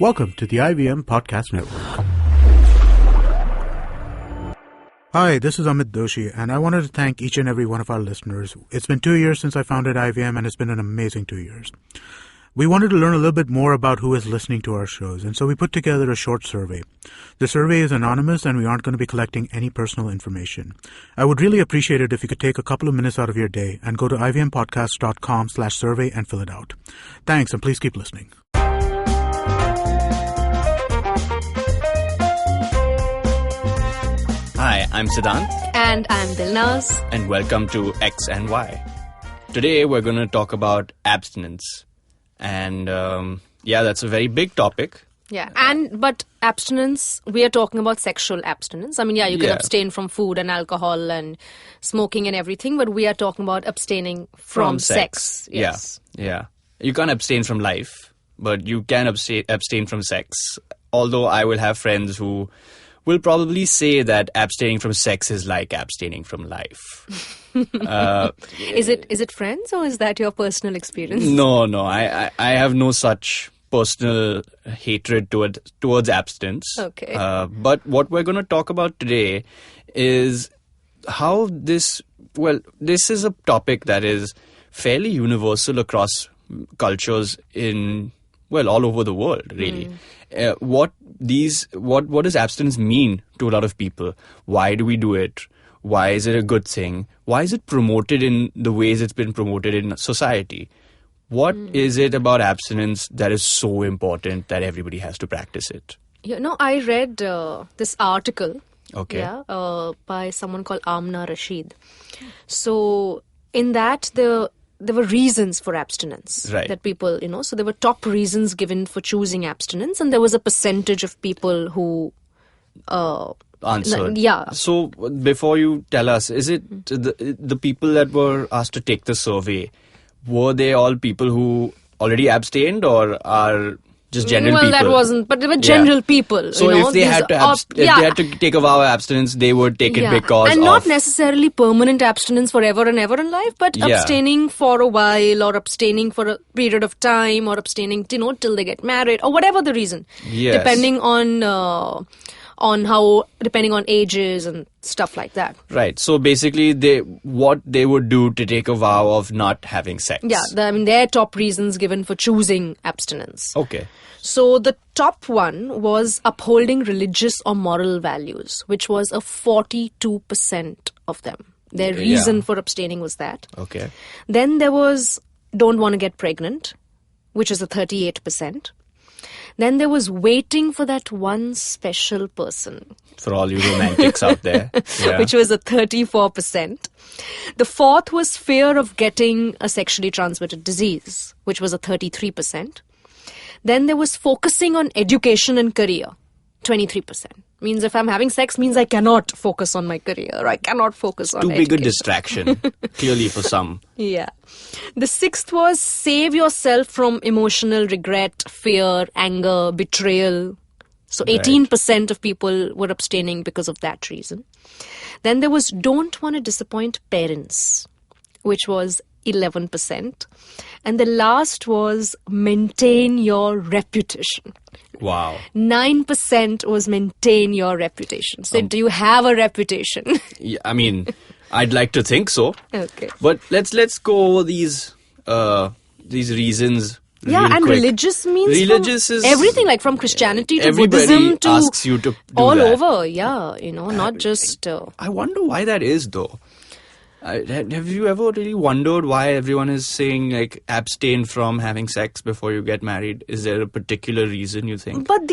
Welcome to the IVM Podcast Network. Hi, this is Amit Doshi, and I wanted to thank each and every one of our listeners. It's been 2 years since I founded IVM, and it's been an amazing 2 years. We wanted to learn a little bit more about who is listening to our shows, and so we put together a short survey. The survey is anonymous, and we aren't going to be collecting any personal information. I would really appreciate it if you could take a couple of minutes out of your day and go to ivmpodcast.com/survey and fill it out. Thanks, and please keep listening. Hi, I'm Siddhant. And I'm Dilnaz. And welcome to X and Y. Today we're going to talk about abstinence. And that's a very big topic. Yeah, but abstinence, we are talking about sexual abstinence. I mean, you can abstain from food and alcohol and smoking and everything, but we are talking about abstaining from sex. Yes. Yeah. You can't abstain from life, but you can abstain from sex. Although I will have friends who will probably say that abstaining from sex is like abstaining from life. Is it friends or is that your personal experience? No. I have no such personal hatred towards abstinence. Okay. But what we're going to talk about today is how this is a topic that is fairly universal across cultures all over the world, really. What does abstinence mean to a lot of people? Why do we do it? Why is it a good thing? Why is it promoted in the ways it's been promoted in society? What is it about abstinence that is so important that everybody has to practice it? I read this article by someone called Amna Rashid. So in that, there were reasons for abstinence that people, so there were top reasons given for choosing abstinence, and there was a percentage of people who answered. Yeah. So before you tell us, is it the people that were asked to take the survey, were they all people who already abstained or are just general people? Well, that wasn't, but they were general people. So if they had to take a vow of abstinence, they would take it because and not necessarily permanent abstinence forever and ever in life, but abstaining for a while, or abstaining for a period of time, or abstaining, till they get married, or whatever the reason. Yes. Depending on ages and stuff like that. Right. So basically, what they would do to take a vow of not having sex. Yeah. Their top reasons given for choosing abstinence. Okay. So the top one was upholding religious or moral values, which was a 42% of them. Their reason for abstaining was that. Okay. Then there was don't want to get pregnant, which is a 38%. Then there was waiting for that one special person. For all you romantics out there. Yeah. Which was a 34%. The fourth was fear of getting a sexually transmitted disease, which was a 33%. Then there was focusing on education and career, 23%. Means if I'm having sex, means I cannot focus on my career. I cannot focus on education. Too big a distraction, clearly for some. Yeah. The sixth was save yourself from emotional regret, fear, anger, betrayal. So 18% of people were abstaining because of that reason. Then there was don't want to disappoint parents, which was 11%. And the last was maintain your reputation. Wow. 9% was maintain your reputation. So do you have a reputation? Yeah, I mean, I'd like to think so. Okay. But let's go over these reasons. Yeah, and quick. Religious means religious is everything, like from Christianity to everybody Buddhism to asks you to do all that. over. Yeah, not just. I wonder why that is, though. Have you ever really wondered why everyone is saying like abstain from having sex before you get married? Is there a particular reason you think? But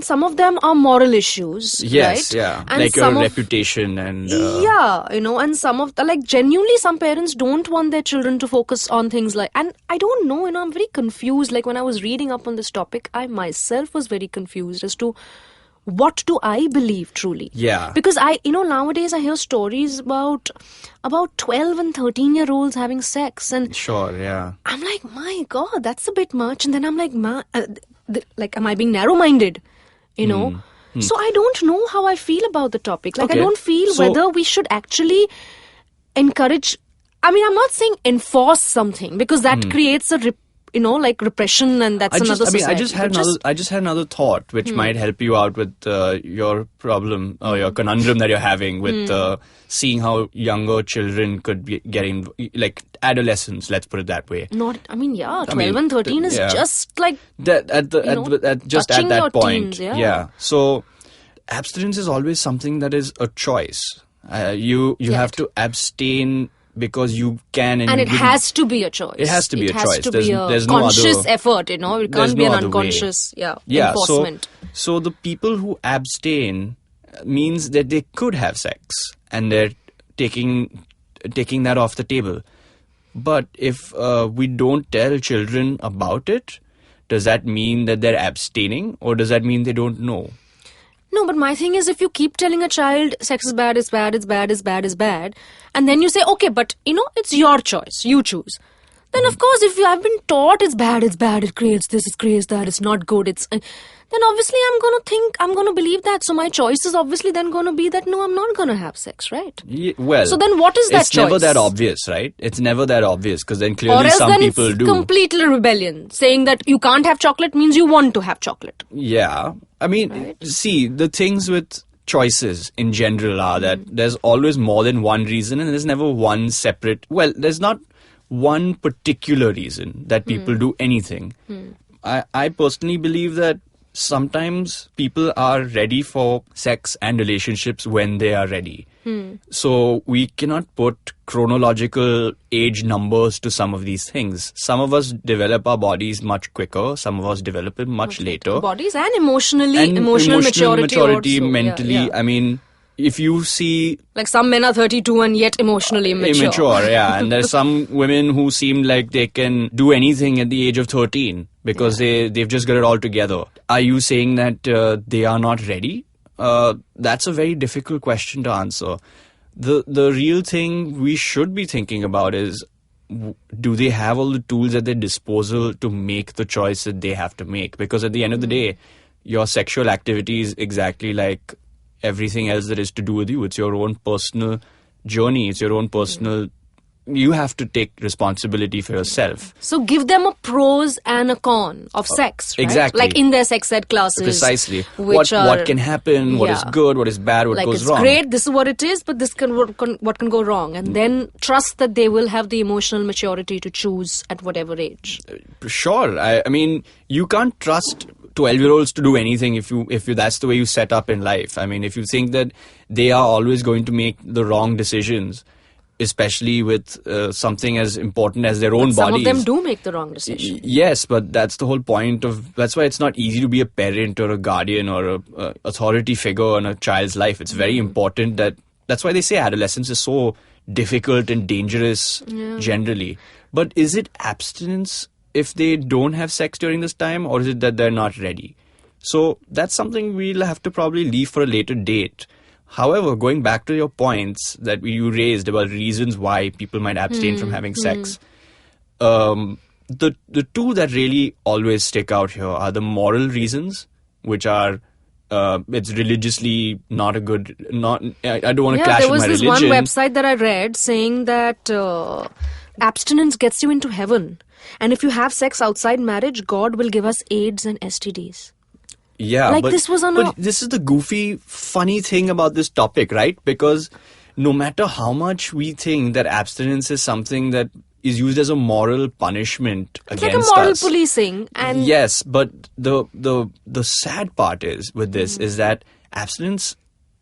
some of them are moral issues. Yes, right? Yeah. And like your reputation and... and some of genuinely some parents don't want their children to focus on things like... And I don't know, I'm very confused. Like when I was reading up on this topic, I myself was very confused as to what do I believe truly? Yeah. Because nowadays I hear stories about 12 and 13-year-olds having sex, and sure, yeah. I'm like, my God, that's a bit much. And then I'm like, am I being narrow-minded? So I don't know how I feel about the topic. Like, okay. I don't feel whether we should actually encourage. I mean, I'm not saying enforce something, because that creates like repression, and that's another society. I just had another thought which might help you out with your problem or your conundrum that you're having with seeing how younger children could be getting, like adolescents, let's put it that way. 12 and 13 is just like at that point. Teens, yeah. So abstinence is always something that is a choice. You have to abstain because you can, and it has to be a choice. It has to be a choice. It has to be a conscious effort. It can't be an unconscious enforcement. So the people who abstain means that they could have sex, and they're taking that off the table. But if we don't tell children about it, does that mean that they're abstaining, or does that mean they don't know? No, but my thing is, if you keep telling a child sex is bad, it's bad, it's bad, it's bad, it's bad, and then you say, okay, but it's your choice, you choose. Then of course, if you have been taught it's bad, it creates this, it creates that, it's not good, then obviously I'm going to believe that. So my choice is obviously then going to be that, no, I'm not going to have sex, right? So then what is that choice? It's never that obvious, right? It's never that obvious, because then clearly some people do. Or else then it's completely rebellion. Saying that you can't have chocolate means you want to have chocolate. Yeah. I mean, See, the things with choices in general are that there's always more than one reason, and there's never one separate... Well, there's not one particular reason that people do anything. I personally believe that sometimes people are ready for sex and relationships when they are ready. So we cannot put chronological age numbers to some of these things. Some of us develop our bodies much quicker. Some of us develop it much later. Bodies and emotional maturity also. Mentally. Yeah. I mean, if you see... Like some men are 32 and yet emotionally immature. Immature, yeah. And there's some women who seem like they can do anything at the age of 13 because they've just got it all together. Are you saying that they are not ready? That's a very difficult question to answer. The real thing we should be thinking about is, do they have all the tools at their disposal to make the choice that they have to make? Because at the end of the day, your sexual activity is exactly like everything else that is to do with you. It's your own personal journey. It's your own personal... You have to take responsibility for yourself. So give them a pros and a con of sex, right? Exactly. Like in their sex ed classes. Precisely. What can happen, what is good, what is bad, what goes wrong. It's great, this is what it is, but what can go wrong. And then trust that they will have the emotional maturity to choose at whatever age. Sure. I mean, you can't trust 12-year-olds to do anything if you that's the way you set up in life. I mean, if you think that they are always going to make the wrong decisions, especially with something as important as their own bodies. Some of them do make the wrong decision. Yes, but that's the whole point of... That's why it's not easy to be a parent or a guardian or a authority figure in a child's life. It's very important that... That's why they say adolescence is so difficult and dangerous generally. But is it abstinence if they don't have sex during this time, or is it that they're not ready? So that's something we'll have to probably leave for a later date. However, going back to your points that you raised about reasons why people might abstain from having sex, the two that really always stick out here are the moral reasons, which are it's religiously not a good... I don't want to clash with my religion. There was this one website that I read saying that abstinence gets you into heaven, and if you have sex outside marriage, God will give us AIDS and STDs. Yeah, but this is the goofy, funny thing about this topic, right? Because no matter how much we think that abstinence is something that is used as a moral punishment against us. It's like a moral policing. And yes, but the sad part is with this is that abstinence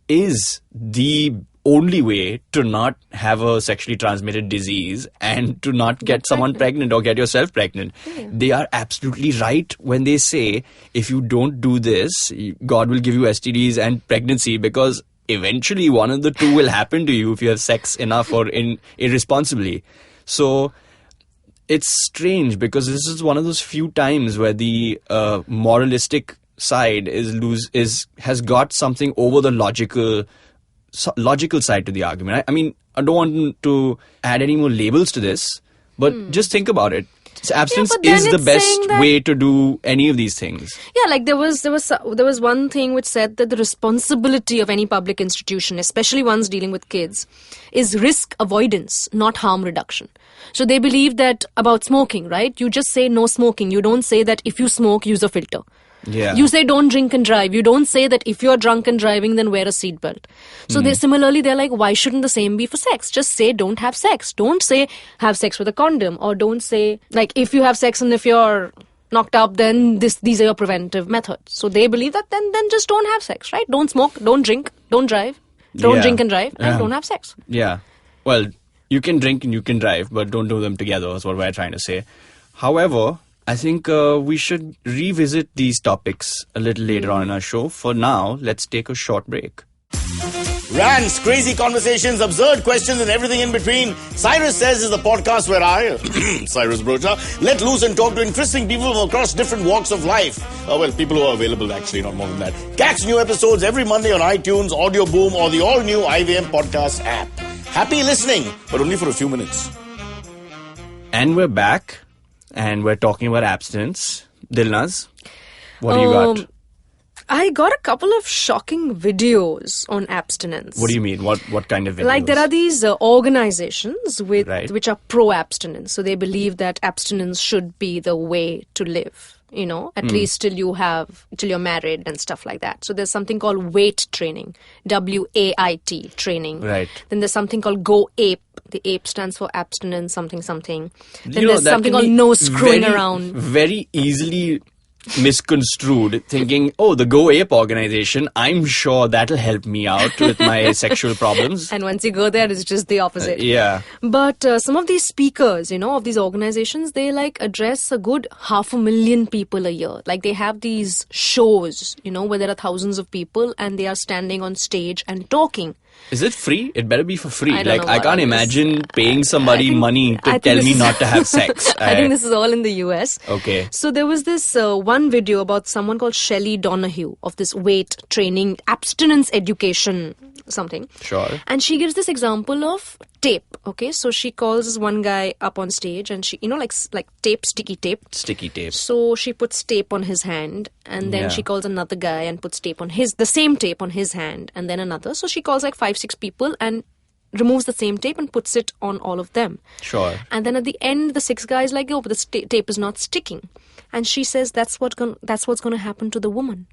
is the only way to not have a sexually transmitted disease and to not get someone pregnant or get yourself pregnant. Yeah. They are absolutely right when they say if you don't do this, God will give you STDs and pregnancy, because eventually one of the two will happen to you if you have sex enough or irresponsibly. So it's strange because this is one of those few times where the moralistic side has got something over the logical side to the argument. I mean, I don't want to add any more labels to this, but just think about it. So abstinence but then is the it's best saying that- way to do any of these things. Yeah, like there was one thing which said that the responsibility of any public institution, especially ones dealing with kids, is risk avoidance, not harm reduction. So they believe that about smoking, right? You just say no smoking. You don't say that if you smoke, use a filter. Yeah. You say don't drink and drive. You don't say that if you're drunk and driving, then wear a seatbelt. So they're like, why shouldn't the same be for sex? Just say don't have sex. Don't say have sex with a condom, or don't say like if you have sex and if you're knocked up, then these are your preventive methods. So they believe that then just don't have sex, right? Don't smoke, don't drink, don't drive, don't Yeah. drink and drive, and Yeah. don't have sex. Yeah. Well, you can drink and you can drive, but don't do them together is what we're trying to say. However, I think we should revisit these topics a little later on in our show. For now, let's take a short break. Rants, crazy conversations, absurd questions, and everything in between. Cyrus Says is the podcast where I, Cyrus Brocha, let loose and talk to interesting people from across different walks of life. Well, people who are available, actually, not more than that. Catch new episodes every Monday on iTunes, Audio Boom, or the all-new IVM Podcast app. Happy listening, but only for a few minutes. And we're back, and we're talking about abstinence. Dilnaz, what do you got? I got a couple of shocking videos on abstinence. What do you mean? What kind of videos? Like there are these organizations Right. which are pro-abstinence. So they believe that abstinence should be the way to live. At least till you're married and stuff like that. So there's something called WAIT training, WAIT training. Right. Then there's something called Go Ape. The ape stands for abstinence, something. Then that there's something can called be no screwing very, around. Very easily misconstrued, thinking, oh, the Go Ape organization, I'm sure that'll help me out with my sexual problems. And once you go there, it's just the opposite. Yeah. But some of these speakers, of these organizations, they address a good 500,000 people a year. Like they have these shows, where there are thousands of people and they are standing on stage and talking. Is it free? It better be for free. I don't know I what can't it is. imagine paying somebody money I to think tell this me is- not to have sex. I think this is all in the US. Okay. So there was this one video about someone called Shelley Donahue of this weight training, abstinence education, something. Sure. And she gives this example of tape. Okay, so she calls this one guy up on stage, and she, like tape, sticky tape. Sticky tape. So she puts tape on his hand, and then Yeah. she calls another guy and puts tape on the same tape on his hand, and then another. So she calls like 5-6 people and removes the same tape and puts it on all of them. Sure. And then at the end, the 6th guy is like, "Oh, but this tape is not sticking," and she says, "That's what's going to happen to the woman.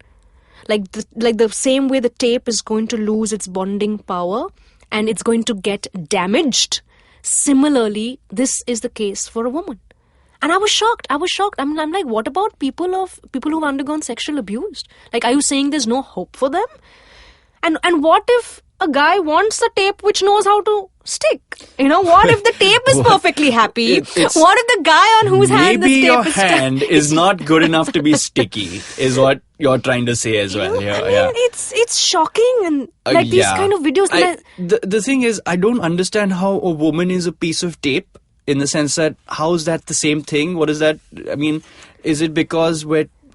Like the same way the tape is going to lose its bonding power and it's going to get damaged. Similarly, this is the case for a woman." And I was shocked. I'm like, what about people who've undergone sexual abuse? Like, are you saying there's no hope for them? And what if a guy wants a tape which knows how to stick? What if the tape is perfectly happy? It's- What if the guy on whose hand this Maybe tape your is hand is not good enough to be sticky, is what you're trying to say as well. I mean, Yeah. it's shocking, and like these Yeah. kind of videos. The thing is, I don't understand how a woman is a piece of tape, in the sense that how is that the same thing? What is that? I mean, is it because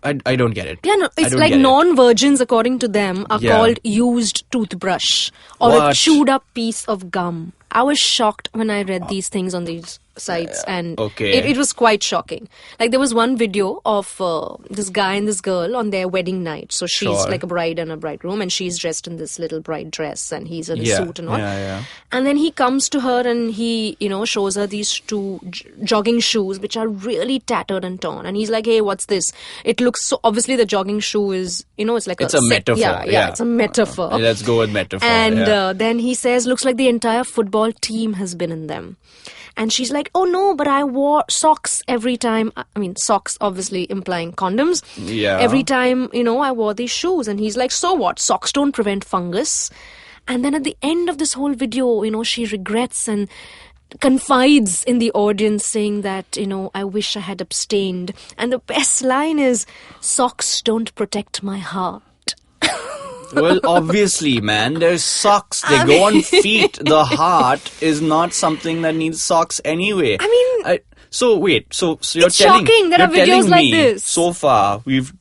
I don't get it. Yeah, no, I it's don't like get it. non-virgins, according to them, are Yeah. called used toothbrush or a What? chewed up piece of gum. I was shocked when I read these things on these sites, and okay. it was quite shocking. Like there was one video of this guy and this girl on their wedding night. So she's Sure. like a bride and a bridegroom, and she's dressed in this little bride dress, and he's in a Yeah, suit and all. yeah. And then he comes to her and he, shows her these two jogging shoes which are really tattered and torn. And he's like, "Hey, what's this?" It looks so obviously the jogging shoe is, it's like It's a metaphor. Yeah, it's a metaphor. Let's go with metaphor. And yeah. then he says, "Looks like the entire football team has been in them." And she's like, "Oh no, but I wore socks every time." I mean, socks obviously implying condoms. Yeah. Every time, I wore these shoes. And he's like, "So what? Socks don't prevent fungus." And then at the end of this whole video, she regrets and confides in the audience saying that, "I wish I had abstained." And the best line is, "Socks don't protect my heart." Well, obviously, man, there's socks. They go on feet. The heart is not something that needs socks anyway. I mean, so wait. So you're it's telling shocking. There are you're telling videos like me this. so far we've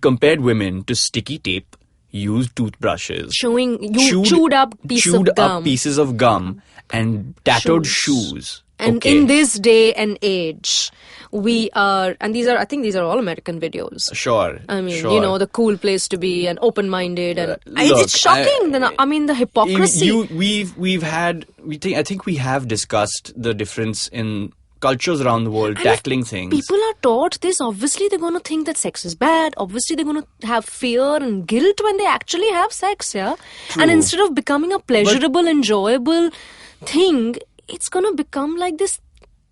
compared women to sticky tape, used toothbrushes, showing you chewed up pieces of gum. pieces of gum, and tattered shoes. And Okay. in this day and age, we are, and I think these are all American videos. Sure. I mean, sure. you know, the cool place to be and open-minded, and look, it's shocking. The hypocrisy. I think we have discussed the difference in cultures around the world And tackling if things. people are taught this, obviously they're going to think that sex is bad. Obviously they're going to have fear and guilt when they actually have sex, yeah? True. And instead of becoming a pleasurable, enjoyable thing, it's going to become like this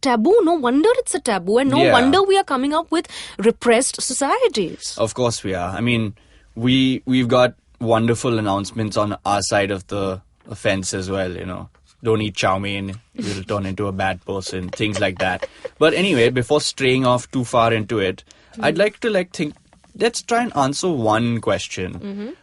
taboo. No wonder it's a taboo, and no Yeah. wonder we are coming up with repressed societies. Of course we are. I mean, we've got wonderful announcements on our side of the fence as well, you know. Don't eat chow mein, you'll turn into a bad person, things like that. But anyway, before straying off too far into it, I'd like to think, let's try and answer one question.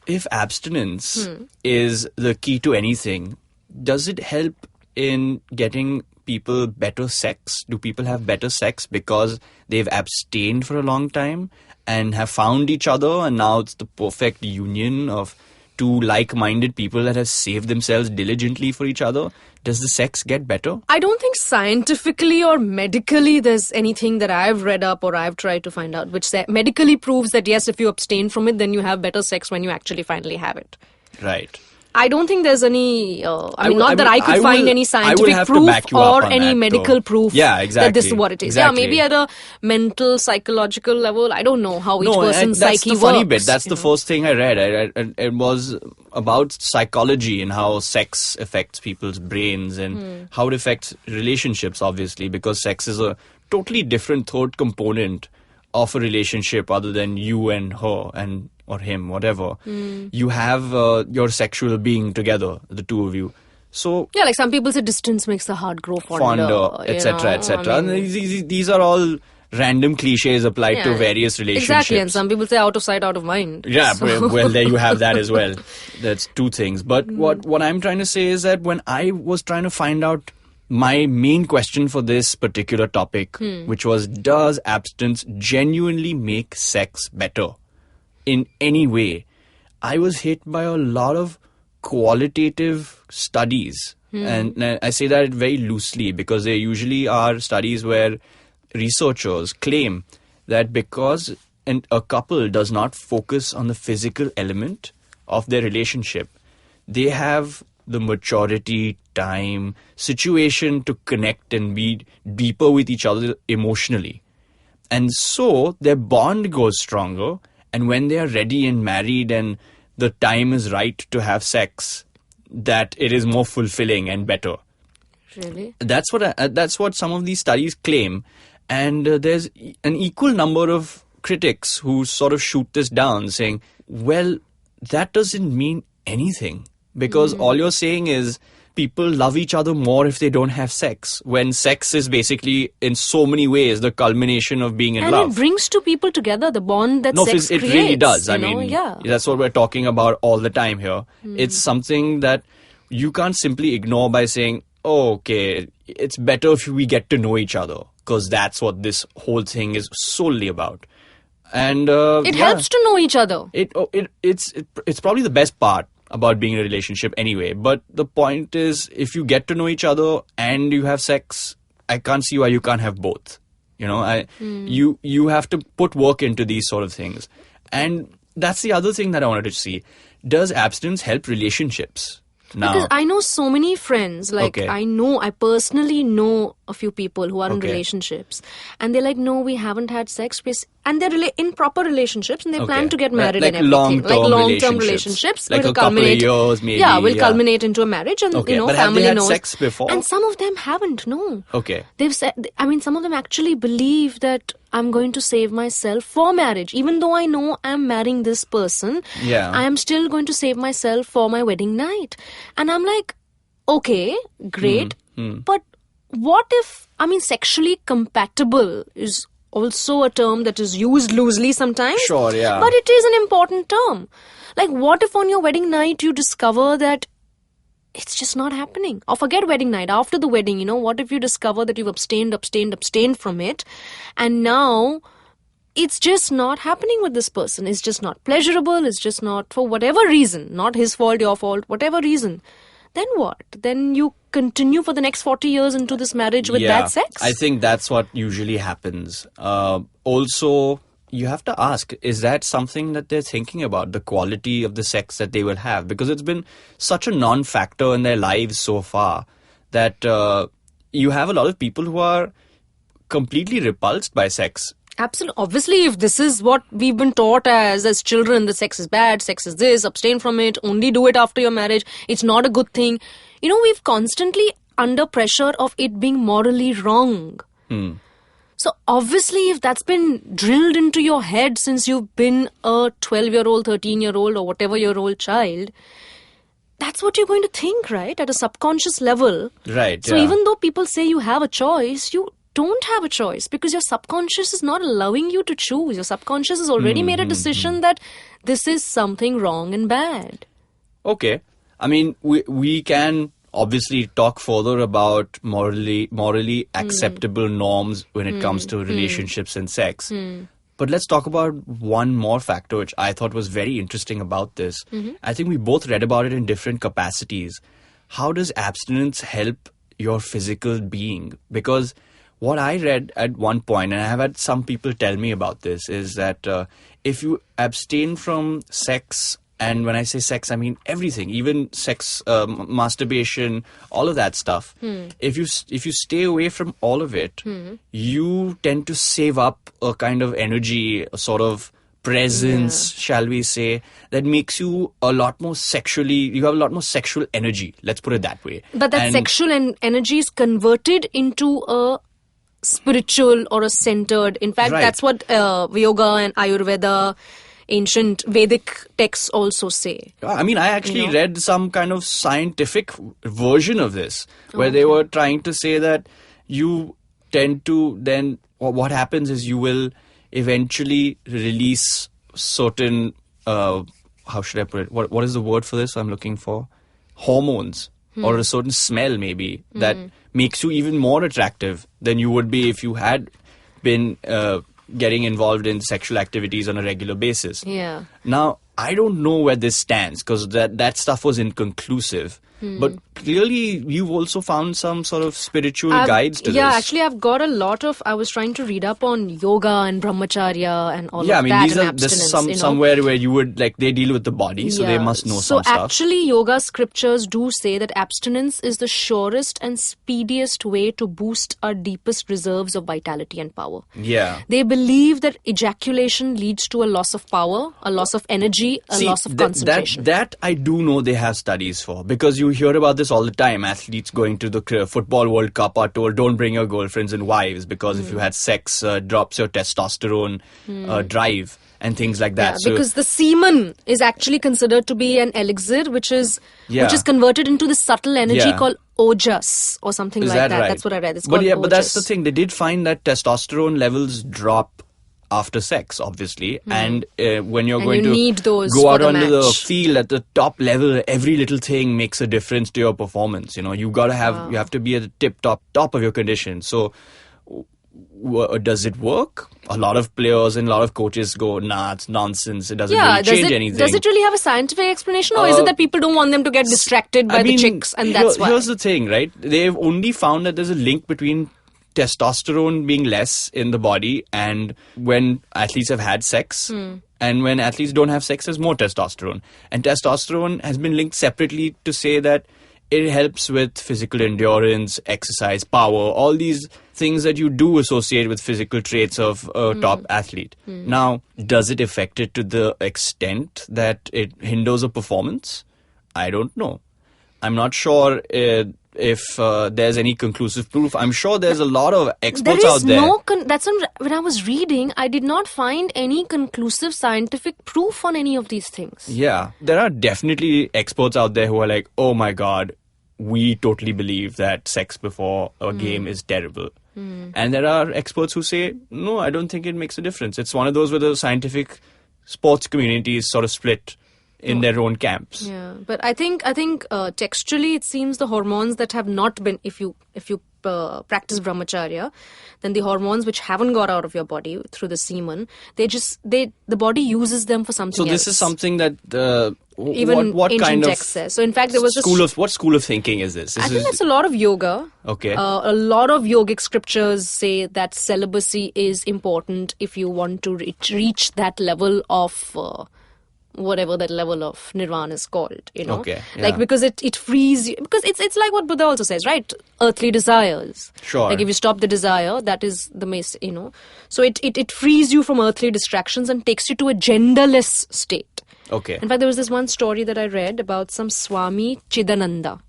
If abstinence is the key to anything, does it help in getting people better sex? Do people have better sex because they've abstained for a long time and have found each other, and now it's the perfect union of two like-minded people that have saved themselves diligently for each other? Does the sex get better? I don't think scientifically or medically there's anything that I've read up or I've tried to find out which medically proves that yes, if you abstain from it, then you have better sex when you actually finally have it. Right. I don't think there's any, not that will- I could I find will- any I will scientific have to proof back you up or on any that, medical though. proof Yeah, exactly. that this is what it is. Exactly. Yeah, maybe at a mental, psychological level, I don't know how each person's that's psyche the funny works, bit. That's you the know. first thing I read. It was about psychology and how sex affects people's brains and how it affects relationships, obviously, because sex is a totally different third component of a relationship other than you and her and or him, whatever. You have your sexual being together, the two of you. So Yeah, like some people say distance makes the heart grow fonder, etc., etc. I mean, And these are all random cliches applied to yeah, various relationships. Exactly, and some people say out of sight, out of mind. Yeah, So- well, there you have that as well. That's two things. But what I'm trying to say is that when I was trying to find out my main question for this particular topic, which was, does abstinence genuinely make sex better in any way? I was hit by a lot of qualitative studies. And I say that very loosely because they usually are studies where researchers claim that because a couple does not focus on the physical element of their relationship, they have the maturity, time, situation to connect and be deeper with each other emotionally. And so their bond goes stronger, and when they are ready and married and the time is right to have sex, that it is more fulfilling and better. Really? That's what some of these studies claim, and there's an equal number of critics who sort of shoot this down, saying, well, that doesn't mean anything, because all you're saying is people love each other more if they don't have sex, when sex is basically in so many ways the culmination of being in And love. it brings two people together, the bond that sex it creates. really does. I you know? mean, yeah. that's what we're talking about all the time here. It's something that you can't simply ignore by saying, oh, okay, it's better if we get to know each other, because that's what this whole thing is solely about. And It helps to know each other. it's probably the best part about being in a relationship anyway. But the point is, if you get to know each other and you have sex, I can't see why you can't have both. You know, you have to put work into these sort of things. And that's the other thing that I wanted to see. Does abstinence help relationships? Now, Because I know so many friends, like Okay. I personally know a few people who are in Okay. relationships, and they're like, no, we haven't had sex, and they're in proper relationships, and they plan Okay. to get married Like and everything, long-term relationships, relationships. Like will a couple of culminate, years, maybe, yeah, will yeah. culminate into a marriage, and Okay. But have family they had knows. sex before? And some of them haven't. No. Okay. They've said, I mean, some of them actually believe that I'm going to save myself for marriage. Even though I know I'm marrying this person, Yeah. I am still going to save myself for my wedding night. And I'm like, okay, great. But what if, sexually compatible is also a term that is used loosely sometimes. Sure, yeah. But it is an important term. Like, what if on your wedding night you discover that it's just not happening? Or forget wedding night, after the wedding, what if you discover that you've abstained from it, and now it's just not happening with this person. It's just not pleasurable. It's just not, for whatever reason, not his fault, your fault, whatever reason. then what? Then you continue for the next 40 years into this marriage with that sex? I think that's what usually happens. Also, you have to ask, is that something that they're thinking about, the quality of the sex that they will have? Because it's been such a non-factor in their lives so far that you have a lot of people who are completely repulsed by sex. Absolutely. Obviously, if this is what we've been taught as children, the sex is bad, sex is this, abstain from it, only do it after your marriage, it's not a good thing. We've constantly under pressure of it being morally wrong. So obviously, if that's been drilled into your head since you've been a 12-year-old, 13-year-old or whatever year old child, that's what you're going to think, right? At a subconscious level. Right. So even though people say you have a choice, you don't have a choice because your subconscious is not allowing you to choose. Your subconscious has already made a decision that this is something wrong and bad. Okay. I mean, we can obviously talk further about morally acceptable norms when it comes to relationships and sex. But let's talk about one more factor which I thought was very interesting about this. I think we both read about it in different capacities. How does abstinence help your physical being? Because what I read at one point, and I have had some people tell me about this, is that if you abstain from sex, and when I say sex, I mean everything, even sex, masturbation, all of that stuff. If you stay away from all of it, you tend to save up a kind of energy, a sort of presence, shall we say, that makes you a lot more you have a lot more sexual energy. Let's put it that way. But that sexual energy is converted into a spiritual or a centered. In fact, that's what yoga and Ayurveda, ancient Vedic texts also say. I mean, I actually read some kind of scientific version of this where they were trying to say that you tend to then, what happens is you will eventually release certain, how should I put it? What is the word for this I'm looking for? Hormones. Or a certain smell maybe that makes you even more attractive than you would be if you had been getting involved in sexual activities on a regular basis. Yeah. Now, I don't know where this stands because that stuff was inconclusive. But clearly, you've also found some sort of spiritual guides to this. Yeah, actually, I've got a lot of... I was trying to read up on yoga and brahmacharya and all of that. Yeah, I mean, this is somewhere where you would, they deal with the body, so they must know some stuff. So actually, yoga scriptures do say that abstinence is the surest and speediest way to boost our deepest reserves of vitality and power. Yeah. They believe that ejaculation leads to a loss of power, a loss of energy, a loss of concentration. That I do know they have studies for, because you hear about this all the time. Athletes going to the football World Cup are told don't bring your girlfriends and wives because if you had sex, drops your testosterone drive and things like that. Yeah, because the semen is actually considered to be an elixir which is converted into this subtle energy called ojas or something like that. Right? That's what I read. It's called ojas. But that's the thing. They did find that testosterone levels drop after sex, obviously, and when you're going to go out onto the field at the top level, every little thing makes a difference to your performance. You have to be at the top of your condition. So does it work? A lot of players and a lot of coaches go, nah, it's nonsense. It doesn't really change anything. Does it really have a scientific explanation, or is it that people don't want them to get distracted by the chicks, and that's why? Here's the thing, right? They've only found that there's a link between testosterone being less in the body and when athletes have had sex, and when athletes don't have sex, there's more testosterone. And testosterone has been linked separately to say that it helps with physical endurance, exercise, power, all these things that you do associate with physical traits of a top athlete. Now, does it affect it to the extent that it hinders a performance? I don't know. I'm not sure if there's any conclusive proof. I'm sure there's a lot of experts out there. When I was reading, I did not find any conclusive scientific proof on any of these things. Yeah, there are definitely experts out there who are like, oh my God, we totally believe that sex before a game is terrible. And there are experts who say, no, I don't think it makes a difference. It's one of those where the scientific sports community is sort of split in their own camps. Yeah, but I think textually it seems the hormones that have not been, if you practice brahmacharya, then the hormones which haven't got out of your body through the semen, the body uses them for something else. So this is something that even what ancient kind of text says. So in fact, there was what school of thinking is this? I think that's a lot of yoga. Okay. A lot of yogic scriptures say that celibacy is important if you want to reach that level of whatever that level of nirvana is called, Okay, yeah. Like, because it frees you, because it's like what Buddha also says, right? Earthly desires. Sure. Like if you stop the desire, that is the so it frees you from earthly distractions and takes you to a genderless state. Okay. In fact, there was this one story that I read about some Swami Chidananda.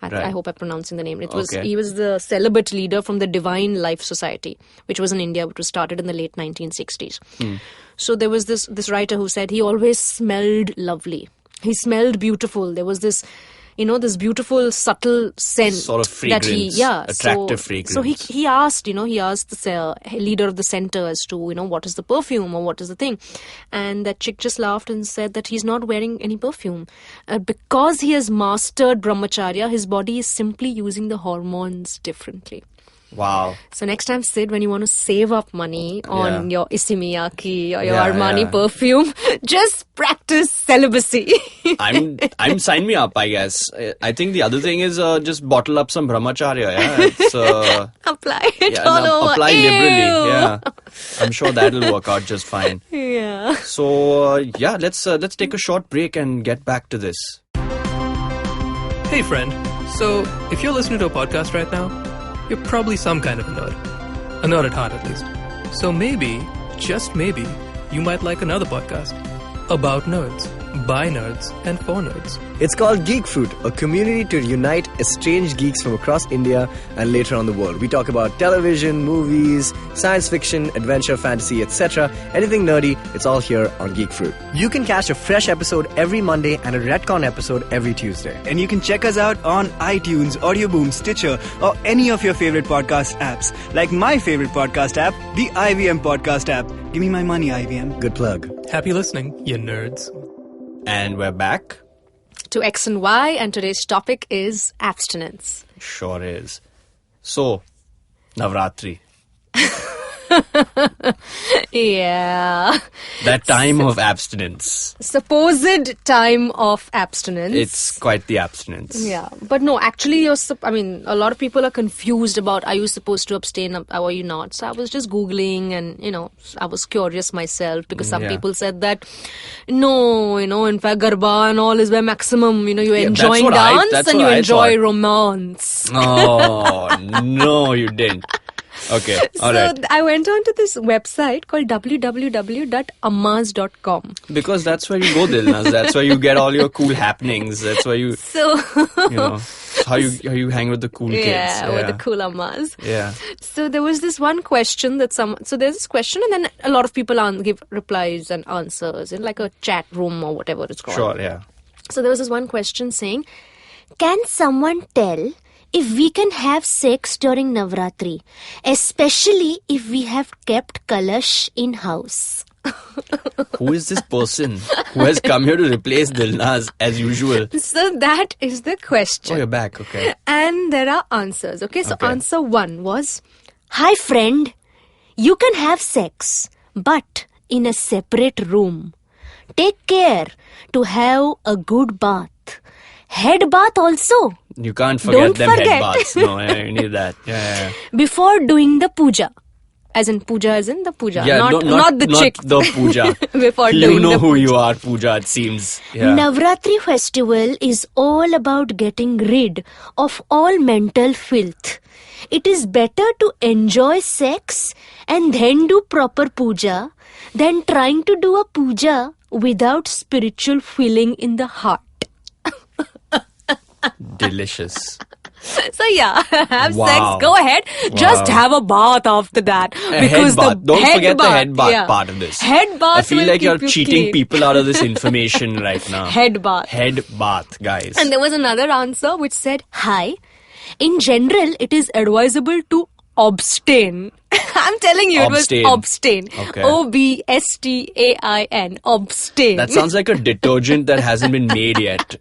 Right. I hope I'm pronouncing the name. Okay. He was the celibate leader from the Divine Life Society, which was in India, which was started in the late 1960s. So there was this writer who said he always smelled lovely. He smelled beautiful. There was this, this beautiful subtle scent, sort of fragrance, attractive fragrance. So he asked, the leader of the center as to, what is the perfume or what is the thing, and that chick just laughed and said that he's not wearing any perfume because he has mastered brahmacharya. His body is simply using the hormones differently. Wow. So next time, Sid, when you want to save up money on your Isimiyaki or your Armani perfume, just practice celibacy. I'm sign me up, I guess. I think the other thing is just bottle up some brahmacharya. Yeah, it's, apply it all over. Apply liberally. Yeah, I'm sure that'll work out just fine. Yeah. So let's take a short break and get back to this. Hey friend, so if you're listening to a podcast right now, you're probably some kind of a nerd. A nerd at heart, at least. So maybe, just maybe, you might like another podcast about nerds, by nerds, and for nerds. It's called Geek Fruit, a community to unite estranged geeks from across India and later on the world. We talk about television, movies, science fiction, adventure, fantasy, etc. Anything nerdy, it's all here on Geek Fruit. You can catch a fresh episode every Monday and a retcon episode every Tuesday. And you can check us out on iTunes, Audioboom, Stitcher, or any of your favorite podcast apps. Like my favorite podcast app, the IVM podcast app. Give me my money, IVM. Good plug. Happy listening, you nerds. And we're back. To X and Y, and today's topic is abstinence. Sure is. So, Navratri. Yeah. That time of abstinence. Supposed time of abstinence. It's quite the abstinence. Yeah. But no, actually, a lot of people are confused about, are you supposed to abstain or are you not? So I was just Googling and, I was curious myself because some people said that, no, in fact, Garba and all is where maximum, you're enjoying dance and you enjoy romance. Oh, no, you didn't. Okay, all right. So I went on to this website called www.ammas.com. Because that's where you go, Dilnaz. That's where you get all your cool happenings. That's where you, how you hang with the cool kids. Yeah, with the cool ammas. Yeah. So there was this one question so there's this question and then a lot of people give replies and answers in like a chat room or whatever it's called. Sure, yeah. So there was this one question saying, can someone tell if we can have sex during Navratri, especially if we have kept Kalash in house? Who is this person who has come here to replace Dilnaz as usual? So that is the question. Oh, you're back, okay. And there are answers, okay? So answer 1 was, hi friend, you can have sex, but in a separate room. Take care to have a good bath. Head bath also. You can't forget Don't them forget. head baths. No, you need that. Yeah. Before doing the puja. As in the puja. Yeah, not the chick. Not the puja. Before you doing know the who puja. you are, puja, it seems. Yeah. Navratri festival is all about getting rid of all mental filth. It is better to enjoy sex and then do proper puja than trying to do a puja without spiritual feeling in the heart. Delicious. So yeah, have Wow. sex, go ahead. Just have a bath after that. Head bath. Don't forget the head bath part of this. Head bath I feel will like keep you're you cheating clean. people out of this information right now. Head bath. Head bath, guys. And there was another answer which said, hi, in general, it is advisable to abstain. I'm telling you, Abstain. it was abstain. Okay. Obstain. Abstain. That sounds like a detergent that hasn't been made yet,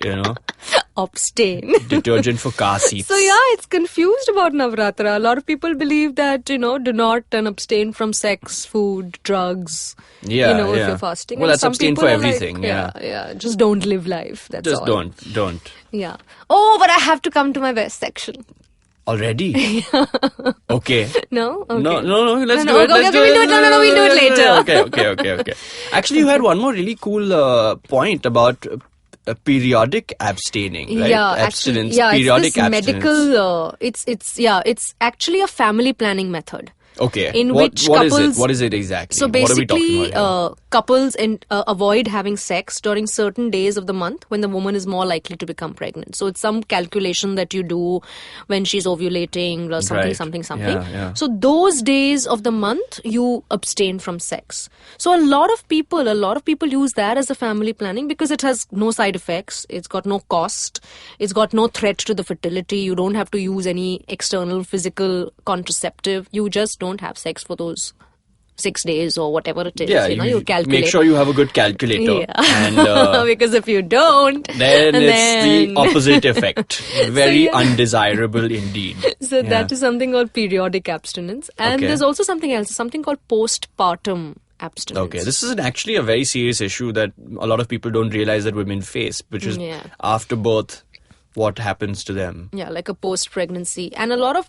abstain. Detergent for car seats. So yeah, it's confused about Navratra. A lot of people believe that, do not and abstain from sex, food, drugs. Yeah, if you're fasting. Well, And that's some abstain people for are like, everything. yeah. Just don't live life. That's Just all. don't. Yeah. Oh, but I have to come to my best section. Already? Okay. No? Okay. No, let's No, do it. okay, Let's do we'll it. do it. No, we'll do it later. Okay. Actually, you had one more really cool point about periodic abstaining, right? Yeah, Abstinence, actually, periodic it's this abstinence. medical. It's actually a family planning method. Okay. In what which is couples- it? What is it exactly? So what are we talking basically, about here? couples avoid having sex during certain days of the month when the woman is more likely to become pregnant. So it's some calculation that you do when she's ovulating or something. Right. Yeah. So those days of the month you abstain from sex. So a lot of people use that as a family planning because it has no side effects. It's got no cost. It's got no threat to the fertility. You don't have to use any external physical contraceptive. You just don't have sex for those 6 days or whatever it is. Yeah, you calculate. make sure you have a good calculator. Yeah. And because if you don't, then it's the opposite effect. Very yeah. undesirable indeed. So that is something called periodic abstinence. And Okay. there's also something else, something called postpartum abstinence. Okay, this is actually a very serious issue that a lot of people don't realize that women face, which is after birth, what happens to them. Yeah, like a post-pregnancy. And a lot of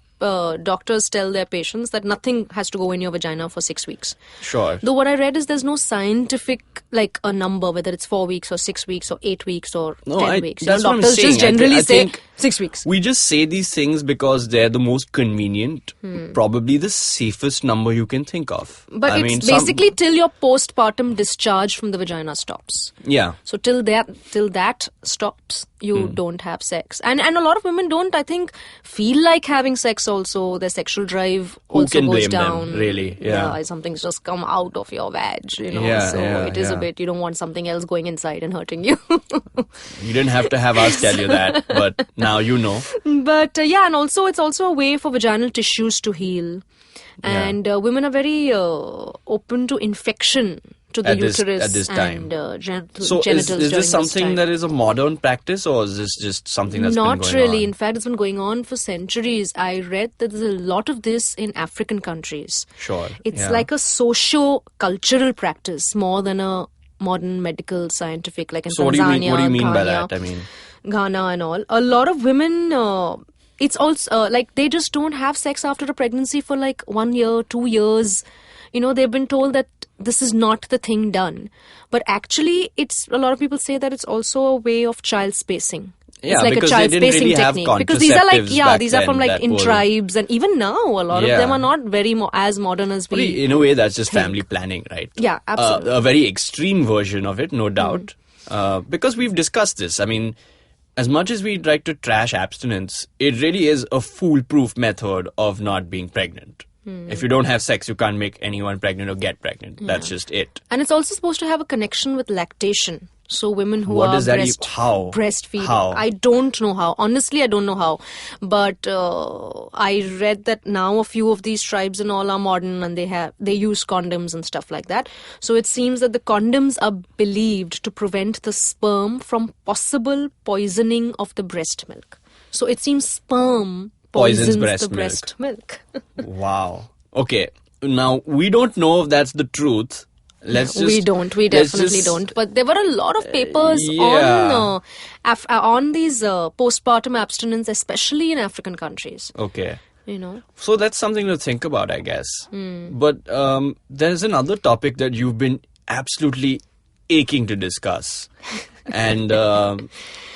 doctors tell their patients that nothing has to go in your vagina for 6 weeks. Sure. Though what I read is there's no scientific, like a number, whether it's 4 weeks or 6 weeks or 8 weeks or 10 weeks. That's what I'm doctors saying. just generally I say think 6 weeks. We just say these things because they're the most convenient, probably the safest number you can think of. But I it's mean, basically till your postpartum discharge from the vagina stops. Yeah. So till that stops, you don't have sex. And a lot of women don't, I think, feel like having sex also. Their sexual drive Who also can goes blame down. them, really? Yeah. Something's just come out of your vag, Yeah, so yeah, it is a yeah. bit, you don't want something else going inside and hurting you. You didn't have to have us tell you that, but now you know. But and also it's also a way for vaginal tissues to heal. And women are very open to infection to the uterus at this time. and So genitals is during this something time. that is a modern practice, or is this just something that's been Not going really. on? In fact, it's been going on for centuries. I read that there's a lot of this in African countries. Sure. It's like a socio-cultural practice more than a modern medical scientific, like in So Tanzania, what do you mean by Ghana, that? I mean, Ghana and all. A lot of women, it's also like they just don't have sex after a pregnancy for like 1 year, 2 years. They've been told that this is not the thing done. But actually, a lot of people say that it's also a way of child spacing. Yeah, it's like because a child they didn't spacing really have technique. Because these are like, contraceptives back these are from then like that in were- tribes, and even now, a lot of Yeah. them are not very as modern as well, we. in a way, that's just family planning, right? Yeah, absolutely. A very extreme version of it, no doubt. Because we've discussed this. I mean, as much as we like to trash abstinence, it really is a foolproof method of not being pregnant. If you don't have sex, you can't make anyone pregnant or get pregnant. That's just it. And it's also supposed to have a connection with lactation. So women who What are does that how? breastfeeding. How? I don't know how. Honestly, I don't know how. But I read that now a few of these tribes and all are modern and they use condoms and stuff like that. So it seems that the condoms are believed to prevent the sperm from possible poisoning of the breast milk. So it seems sperm poisons the breast milk. Wow. Okay. Now, we don't know if that's the truth. We We definitely don't. But there were a lot of papers on these postpartum abstinence, especially in African countries. Okay. You So that's something to think about, I guess. But there's another topic that you've been absolutely aching to discuss. And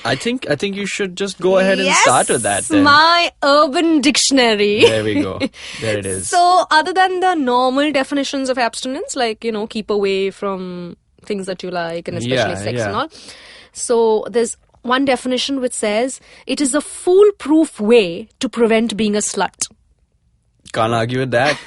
I think you should just go ahead and start with that then. My Urban Dictionary. There we go. There it is. So, other than the normal definitions of abstinence, like, keep away from things that you like, and especially sex and all. So, there's one definition which says, it is a foolproof way to prevent being a slut. Can't argue with that.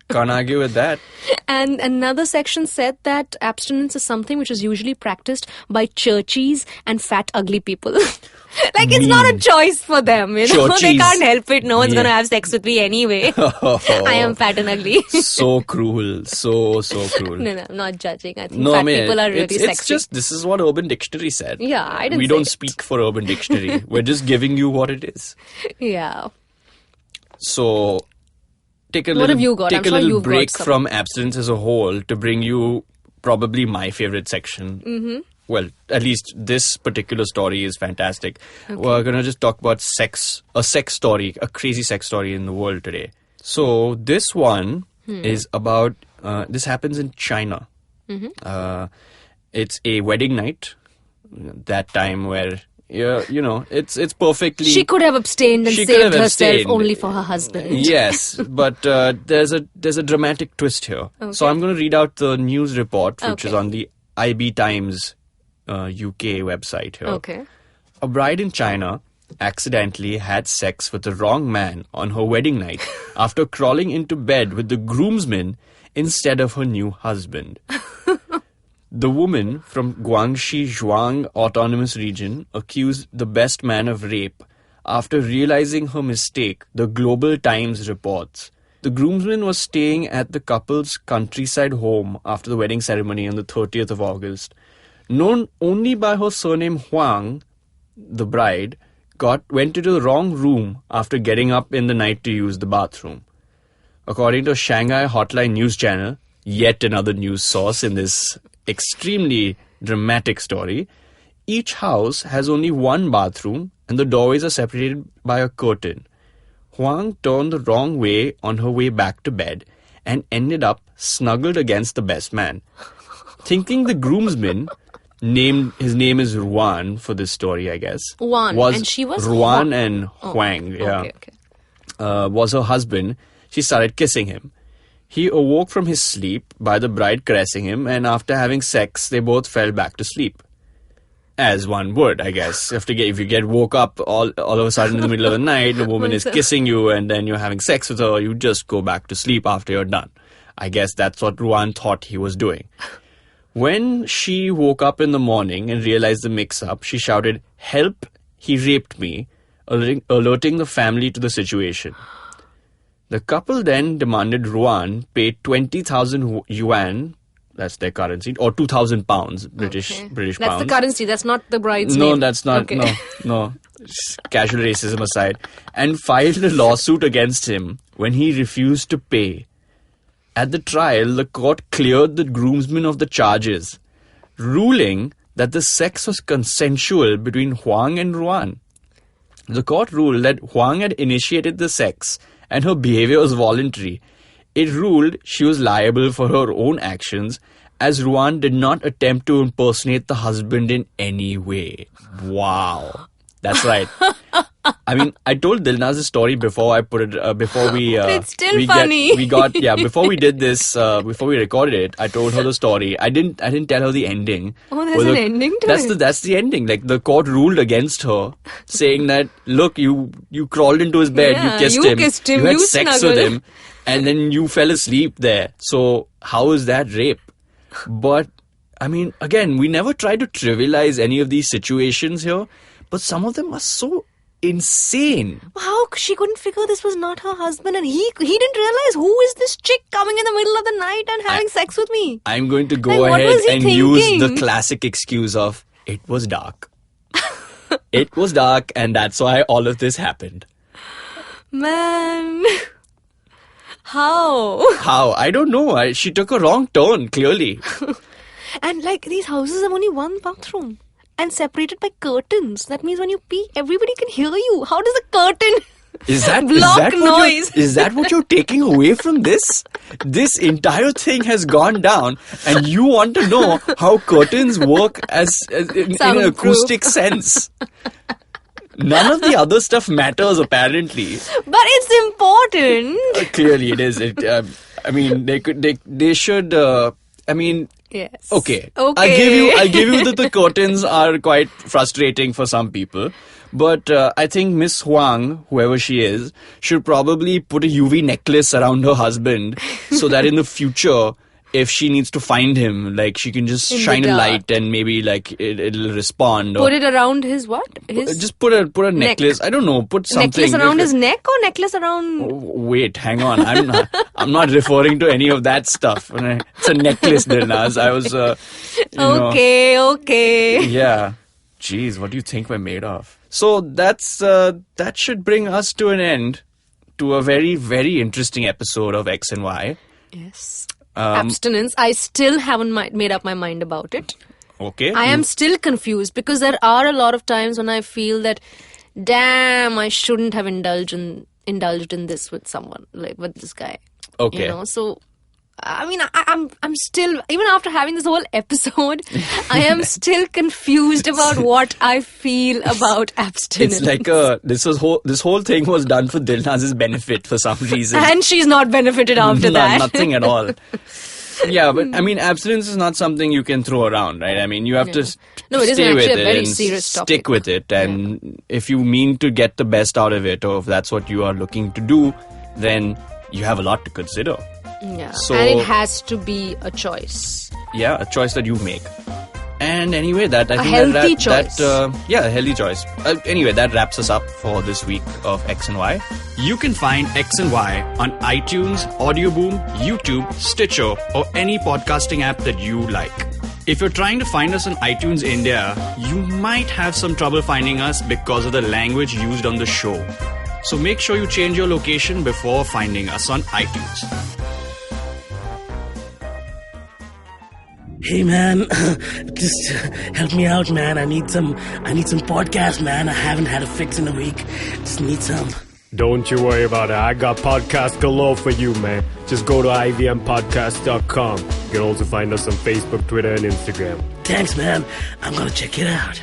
Can't argue with that. And another section said that abstinence is something which is usually practiced by churchies and fat, ugly people. Like, it's not a choice for them, you know. They Churchies. can't help it. No one's Yeah. going to have sex with me anyway. I am fat and ugly. So cruel. So cruel. No, I'm not judging. I think No, fat I mean, people are really it's sexy. just, this is what Urban Dictionary said. Yeah, I didn't We say don't it. speak for Urban Dictionary. We're just giving you what it is. Yeah. So, take a What have you little, got? take I'm a sure little you've got break some. from abstinence as a whole to bring you probably my favorite section. Mm-hmm. Well, at least this particular story is fantastic. We're going to just talk about sex, a sex story, a crazy sex story in the world today. So this one is about, this happens in China. It's a wedding night, that time where, you know, it's perfectly... She could have abstained and She could saved have herself abstained. only for her husband. Yes, but there's a dramatic twist here. So I'm going to read out the news report, which is Okay. on the IB Times UK website here. Okay. A bride in China accidentally had sex with the wrong man on her wedding night after crawling into bed with the groomsman instead of her new husband. The woman from Guangxi Zhuang Autonomous Region accused the best man of rape after realizing her mistake, the Global Times reports. The groomsman was staying at the couple's countryside home after the wedding ceremony on the 30th of August. Known only by her surname Huang, the bride went into the wrong room after getting up in the night to use the bathroom. According to Shanghai Hotline News Channel, yet another news source in this extremely dramatic story, each house has only one bathroom and the doorways are separated by a curtain. Huang turned the wrong way on her way back to bed and ended up snuggled against the best man. Thinking the groomsman, his name is Ruan for this story, I guess. Ruan, and she was Ruan Huang. and Huang, yeah. Okay. Was her husband. She started kissing him. He awoke from his sleep by the bride caressing him, and after having sex, they both fell back to sleep. As one would, I guess. If you get woke up all of a sudden in the middle of the night, the woman is kissing you, and then you're having sex with her, you just go back to sleep after you're done. I guess that's what Ruan thought he was doing. When she woke up in the morning and realized the mix-up, she shouted, "Help, he raped me," alerting the family to the situation. The couple then demanded Ruan pay 20,000 yuan, that's their currency, or 2,000 pounds, British That's pounds. the currency. That's not the bride's No, name. that's not, Okay. no. Casual racism aside. And filed a lawsuit against him when he refused to pay. At the trial, the court cleared the groomsman of the charges, ruling that the sex was consensual between Huang and Ruan. The court ruled that Huang had initiated the sex and her behavior was voluntary. It ruled she was liable for her own actions as Ruan did not attempt to impersonate the husband in any way. Wow. That's right. I mean, I told Dilnaz the story before I put it, before we... It's still funny. Before we did this, before we recorded it, I told her the story. I didn't tell her the ending. Oh, there's an ending to it. That's the ending. Like, the court ruled against her, saying that, look, you crawled into his bed, Yeah, you kissed him, you had sex with him, and then you fell asleep there. So, how is that rape? But, I mean, again, we never try to trivialize any of these situations here, but some of them are so insane. How she couldn't figure this was not her husband, and he didn't realize who is this chick coming in the middle of the night and having sex with me. I'm going to go Like, what ahead was he and use the thinking? classic excuse of, it was dark. It was dark, and that's why all of this happened. Man, how? How? I don't know. She took a wrong turn, clearly. And like these houses have only one bathroom and separated by curtains. That means when you pee, everybody can hear you. How does a curtain Is that block noise? Is that what you're taking away from this? This entire thing has gone down, and you want to know how curtains work as in an Soundproof. acoustic sense. None of the other stuff matters, apparently. But it's important. Clearly, it is. I mean, they should. I mean, Yes. Okay. Okay. I'll give you that the curtains are quite frustrating for some people. But I think Miss Huang, whoever she is, should probably put a UV necklace around her husband so that in the future, if she needs to find him, like she can just In the shine a dark. light and maybe like it'll respond. Put it around his what? His Just put a necklace. I don't know. Put something. necklace around his neck or necklace around... Wait, hang on. I'm not referring to any of that stuff. It's a necklace, Dilnaz. I was. Okay. Yeah. Jeez, what do you think we're made of? So that should bring us to an end to a very, very interesting episode of X and Y. Yes. Abstinence. I still haven't made up my mind about it. Okay. I am still confused because there are a lot of times when I feel that, damn, I shouldn't have indulged in this with someone, like with this guy. Okay. You know, so I mean, I'm still, even after having this whole episode, I am still confused about what I feel about abstinence. It's like this whole thing was done for Dilnaz's benefit for some reason. And she's not benefited after that. Nothing at all. Yeah, but I mean, abstinence is not something you can throw around, right? I mean, you have to No, it is stay with actually a it very and serious topic. stick with it. And if you mean to get the best out of it, or if that's what you are looking to do, then you have a lot to consider. Yeah. So- And it has to be a choice. Yeah, a choice that you make. And anyway, that I think healthy that, choice. That a healthy choice. Anyway, that wraps us up for this week of X and Y. You can find X and Y on iTunes, Audioboom, YouTube, Stitcher, or any podcasting app that you like. If you're trying to find us on iTunes India, you might have some trouble finding us because of the language used on the show. So make sure you change your location before finding us on iTunes. Hey man, just help me out, man. I need some podcasts, man. I haven't had a fix in a week. Just need some. Don't you worry about it. I got podcast galore for you, man. Just go to ivmpodcast.com. You can also find us on Facebook, Twitter, and Instagram. Thanks, man. I'm gonna check it out.